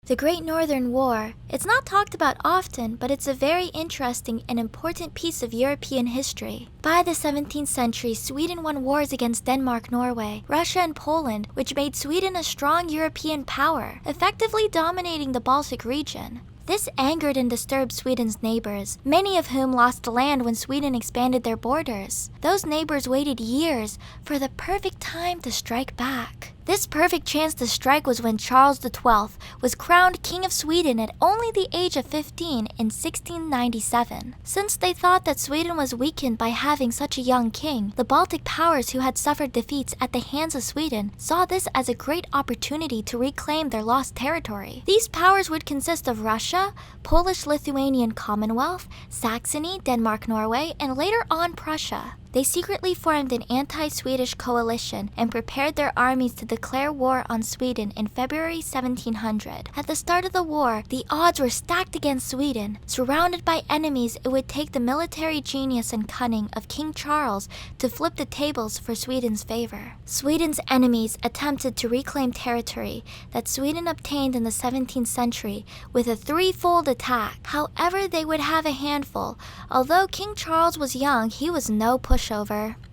The Great Northern War. It's not talked about often, but it's a very interesting and important piece of European history. By the 17th century, Sweden won wars against Denmark, Norway, Russia, and Poland, which made Sweden a strong European power, effectively dominating the Baltic region. This angered and disturbed Sweden's neighbors, many of whom lost land when Sweden expanded their borders. Those neighbors waited years for the perfect time to strike back. This perfect chance to strike was when Charles XII was crowned King of Sweden at only the age of 15 in 1697. Since they thought that Sweden was weakened by having such a young king, the Baltic powers who had suffered defeats at the hands of Sweden saw this as a great opportunity to reclaim their lost territory. These powers would consist of Russia, Polish-Lithuanian Commonwealth, Saxony, Denmark, Norway, and later on Prussia. They secretly formed an anti-Swedish coalition and prepared their armies to declare war on Sweden in February 1700. At the start of the war, the odds were stacked against Sweden. Surrounded by enemies, it would take the military genius and cunning of King Charles to flip the tables for Sweden's favor. Sweden's enemies attempted to reclaim territory that Sweden obtained in the 17th century with a threefold attack. However, they would have a handful. Although King Charles was young, he was no pushover.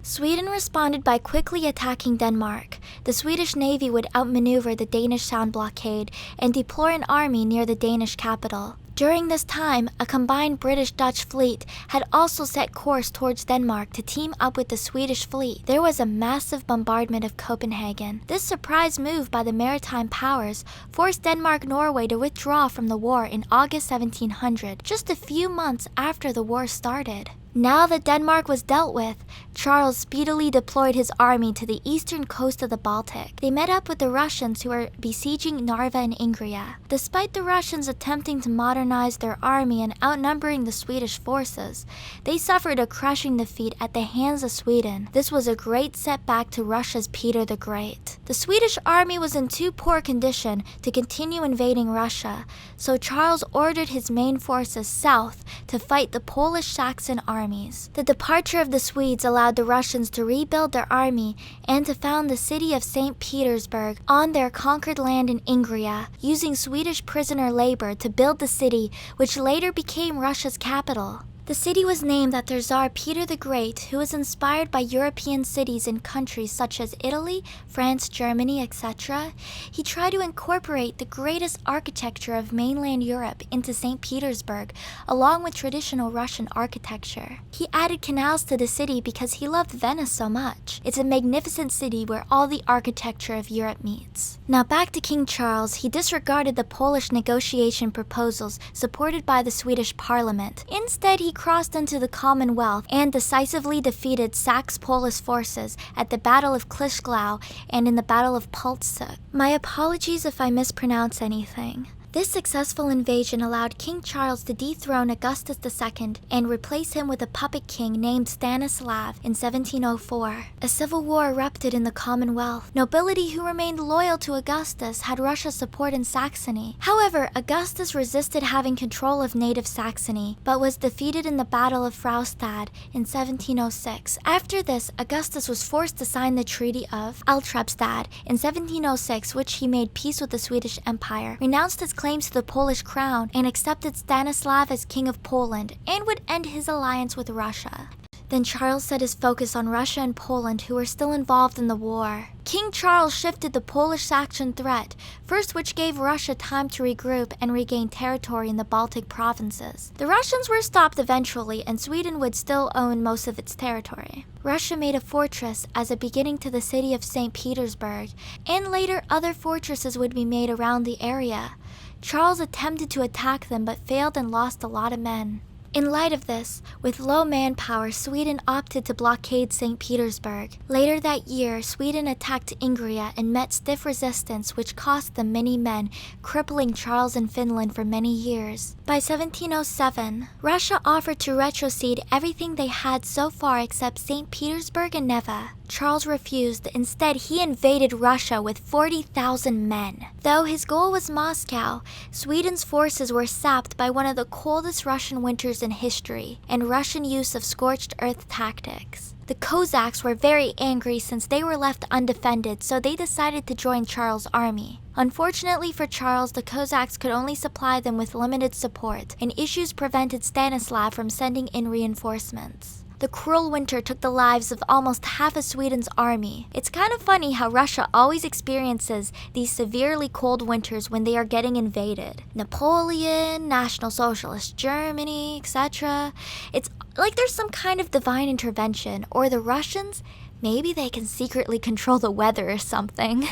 Sweden responded by quickly attacking Denmark. The Swedish Navy would outmaneuver the Danish Sound blockade and deploy an army near the Danish capital. During this time, a combined British-Dutch fleet had also set course towards Denmark to team up with the Swedish fleet. There was a massive bombardment of Copenhagen. This surprise move by the maritime powers forced Denmark-Norway to withdraw from the war in August 1700, just a few months after the war started. Now that Denmark was dealt with, Charles speedily deployed his army to the eastern coast of the Baltic. They met up with the Russians who were besieging Narva and Ingria. Despite the Russians attempting to modernize their army and outnumbering the Swedish forces, they suffered a crushing defeat at the hands of Sweden. This was a great setback to Russia's Peter the Great. The Swedish army was in too poor condition to continue invading Russia, so Charles ordered his main forces south to fight the Polish-Saxon armies. The departure of the Swedes allowed the Russians to rebuild their army and to found the city of St. Petersburg on their conquered land in Ingria, using Swedish prisoner labor to build the city, which later became Russia's capital. The city was named after Tsar Peter the Great, who was inspired by European cities in countries such as Italy, France, Germany, etc. He tried to incorporate the greatest architecture of mainland Europe into St. Petersburg, along with traditional Russian architecture. He added canals to the city because he loved Venice so much. It's a magnificent city where all the architecture of Europe meets. Now back to King Charles, he disregarded the Polish negotiation proposals supported by the Swedish parliament. Instead, he crossed into the Commonwealth and decisively defeated Saxe-Polish forces at the Battle of Klischglau and in the Battle of Poltsa. My apologies if I mispronounce anything. This successful invasion allowed King Charles to dethrone Augustus II and replace him with a puppet king named Stanislav in 1704. A civil war erupted in the Commonwealth. Nobility who remained loyal to Augustus had Russia's support in Saxony. However, Augustus resisted having control of native Saxony, but was defeated in the Battle of Fraustadt in 1706. After this, Augustus was forced to sign the Treaty of Nystad in 1706, which he made peace with the Swedish Empire, renounced his claims to the Polish crown, and accepted Stanislav as King of Poland, and would end his alliance with Russia. Then Charles set his focus on Russia and Poland, who were still involved in the war. King Charles shifted the Polish-Saxon threat, first which gave Russia time to regroup and regain territory in the Baltic provinces. The Russians were stopped eventually, and Sweden would still own most of its territory. Russia made a fortress as a beginning to the city of St. Petersburg, and later other fortresses would be made around the area. Charles attempted to attack them but failed and lost a lot of men. In light of this, with low manpower, Sweden opted to blockade St. Petersburg. Later that year, Sweden attacked Ingria and met stiff resistance, which cost them many men, crippling Charles and Finland for many years. By 1707, Russia offered to retrocede everything they had so far except St. Petersburg and Neva. Charles refused. Instead, he invaded Russia with 40,000 men. Though his goal was Moscow, Sweden's forces were sapped by one of the coldest Russian winters in history and Russian use of scorched earth tactics. The Cossacks were very angry since they were left undefended, so they decided to join Charles' army. Unfortunately for Charles, the Cossacks could only supply them with limited support, and issues prevented Stanislav from sending in reinforcements. The cruel winter took the lives of almost half of Sweden's army. It's kind of funny how Russia always experiences these severely cold winters when they are getting invaded. Napoleon, National Socialist Germany, etc. It's like there's some kind of divine intervention, or the Russians, maybe they can secretly control the weather or something.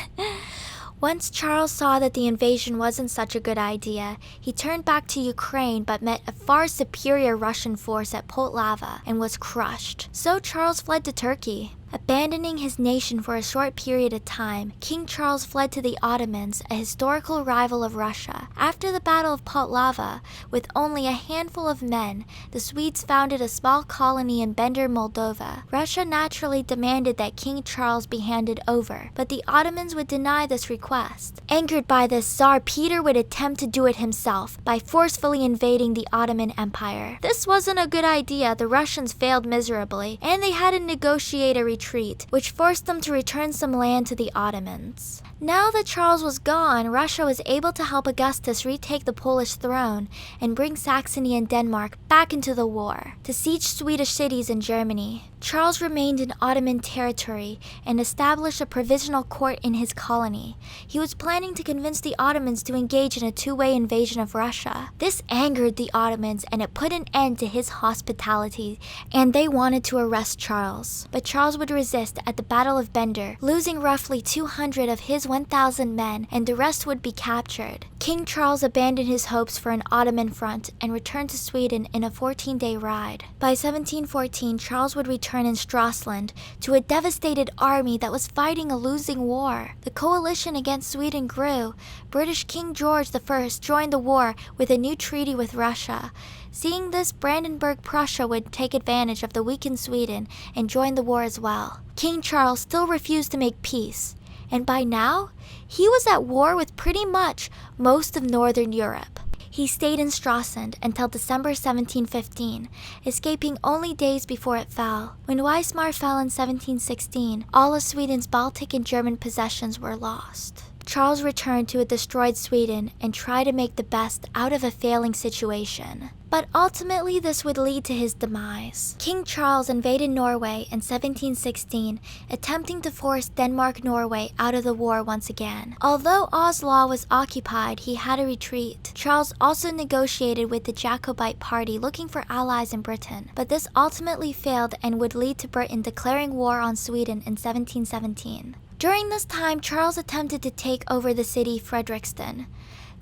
Once Charles saw that the invasion wasn't such a good idea, he turned back to Ukraine but met a far superior Russian force at Poltava and was crushed. So Charles fled to Turkey. Abandoning his nation for a short period of time, King Charles fled to the Ottomans, a historical rival of Russia. After the Battle of Poltava, with only a handful of men, the Swedes founded a small colony in Bender, Moldova. Russia naturally demanded that King Charles be handed over, but the Ottomans would deny this request. Angered by this, Tsar Peter would attempt to do it himself by forcefully invading the Ottoman Empire. This wasn't a good idea. The Russians failed miserably, and they had to negotiate a retreat, which forced them to return some land to the Ottomans. Now that Charles was gone, Russia was able to help Augustus retake the Polish throne and bring Saxony and Denmark back into the war. To siege Swedish cities in Germany, Charles remained in Ottoman territory and established a provisional court in his colony. He was planning to convince the Ottomans to engage in a two-way invasion of Russia. This angered the Ottomans and it put an end to his hospitality, and they wanted to arrest Charles. But Charles would resist at the Battle of Bender, losing roughly 200 of his 1,000 men, and the rest would be captured. King Charles abandoned his hopes for an Ottoman front and returned to Sweden in a 14-day ride. By 1714, Charles would return in Stralsund to a devastated army that was fighting a losing war. The coalition against Sweden grew. British King George I joined the war with a new treaty with Russia. Seeing this, Brandenburg-Prussia would take advantage of the weakened Sweden and join the war as well. King Charles still refused to make peace, and by now, he was at war with pretty much most of Northern Europe. He stayed in Stralsund until December 1715, escaping only days before it fell. When Weimar fell in 1716, all of Sweden's Baltic and German possessions were lost. Charles returned to a destroyed Sweden and tried to make the best out of a failing situation. But ultimately, this would lead to his demise. King Charles invaded Norway in 1716, attempting to force Denmark-Norway out of the war once again. Although Oslo was occupied, he had to retreat. Charles also negotiated with the Jacobite Party looking for allies in Britain, but this ultimately failed and would lead to Britain declaring war on Sweden in 1717. During this time, Charles attempted to take over the city Fredrikstad.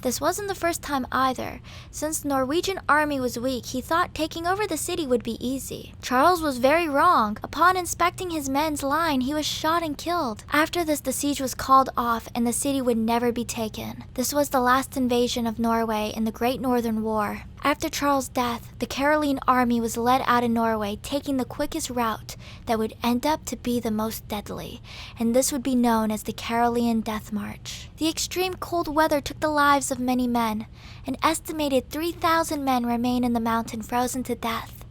This wasn't the first time either. Since the Norwegian army was weak, he thought taking over the city would be easy. Charles was very wrong. Upon inspecting his men's line, he was shot and killed. After this, the siege was called off and the city would never be taken. This was the last invasion of Norway in the Great Northern War. After Charles' death, the Caroline army was led out of Norway, taking the quickest route that would end up to be the most deadly, and this would be known as the Caroline Death March. The extreme cold weather took the lives of many men. An estimated 3,000 men remain in the mountain frozen to death.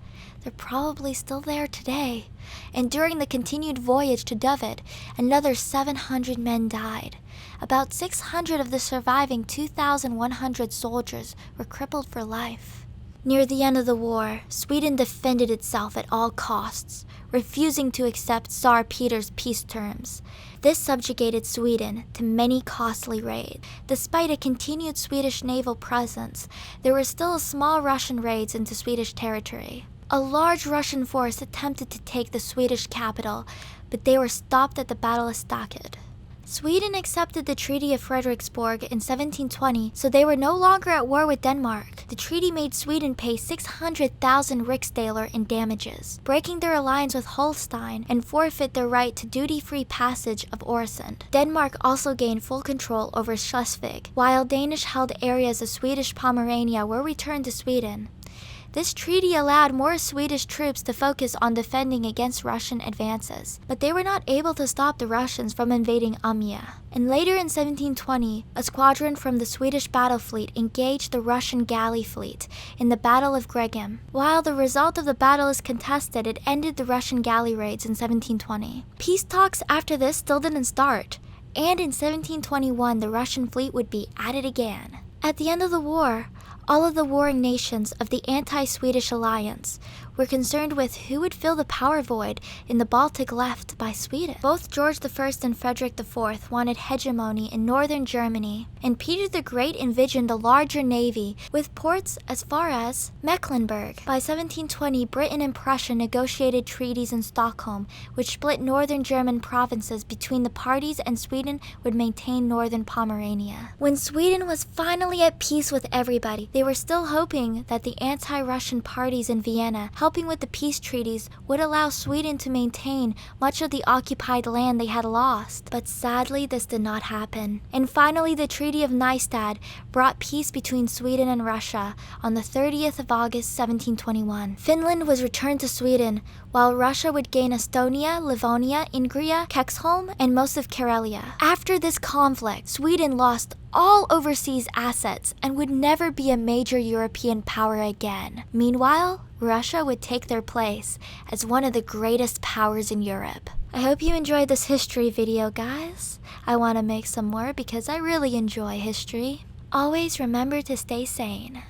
They're probably still there today. And during the continued voyage to David, another 700 men died. About 600 of the surviving 2,100 soldiers were crippled for life. Near the end of the war, Sweden defended itself at all costs, refusing to accept Tsar Peter's peace terms. This subjugated Sweden to many costly raids. Despite a continued Swedish naval presence, there were still small Russian raids into Swedish territory. A large Russian force attempted to take the Swedish capital, but they were stopped at the Battle of Staked. Sweden accepted the Treaty of Frederiksborg in 1720, so they were no longer at war with Denmark. The treaty made Sweden pay 600,000 riksdaler in damages, breaking their alliance with Holstein and forfeit their right to duty-free passage of Øresund. Denmark also gained full control over Schleswig, while Danish-held areas of Swedish Pomerania were returned to Sweden. This treaty allowed more Swedish troops to focus on defending against Russian advances, but they were not able to stop the Russians from invading Amiens. And later in 1720, a squadron from the Swedish battle fleet engaged the Russian galley fleet in the Battle of Gregem. While the result of the battle is contested, it ended the Russian galley raids in 1720. Peace talks after this still didn't start, and in 1721 the Russian fleet would be at it again. At the end of the war, all of the warring nations of the anti-Swedish alliance were concerned with who would fill the power void in the Baltic left by Sweden. Both George I and Frederick IV wanted hegemony in northern Germany, and Peter the Great envisioned a larger navy with ports as far as Mecklenburg. By 1720, Britain and Prussia negotiated treaties in Stockholm, which split northern German provinces between the parties, and Sweden would maintain northern Pomerania. When Sweden was finally at peace with everybody, they were still hoping that the anti-Russian parties in Vienna, helping with the peace treaties, would allow Sweden to maintain much of the occupied land they had lost. But sadly, this did not happen. And finally, the Treaty of Nystad brought peace between Sweden and Russia on the 30th of August, 1721. Finland was returned to Sweden, while Russia would gain Estonia, Livonia, Ingria, Kexholm, and most of Karelia. After this conflict, Sweden lost all overseas assets and would never be a major European power again. Meanwhile, Russia would take their place as one of the greatest powers in Europe. I hope you enjoyed this history video, guys. I want to make some more because I really enjoy history. Always remember to stay sane.